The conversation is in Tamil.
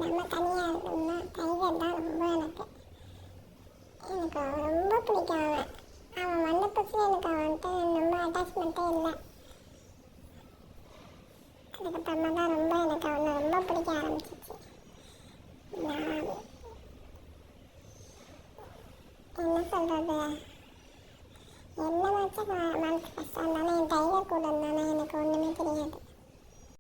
நம்ம தனியாக இருக்கணும்னா டைகர் தான் ரொம்ப எனக்கு எனக்கு அவன் ரொம்ப பிடிக்கும். அவன் வந்த புதுசில் எனக்கு அவன்கிட்ட ரொம்ப அட்டாச்மெண்ட்டே இல்லை. அதுக்கப்புறமா தான் ரொம்ப எனக்கு அவனை ரொம்ப பிடிக்க ஆரம்பிச்சிச்சு. நான் என்ன சொல்கிறது, என்ன வச்சா மனசு கஷ்டம் இருந்தாலும் என் டைகர் கூட இருந்தானே எனக்கு ஒன்றுமே தெரியாது.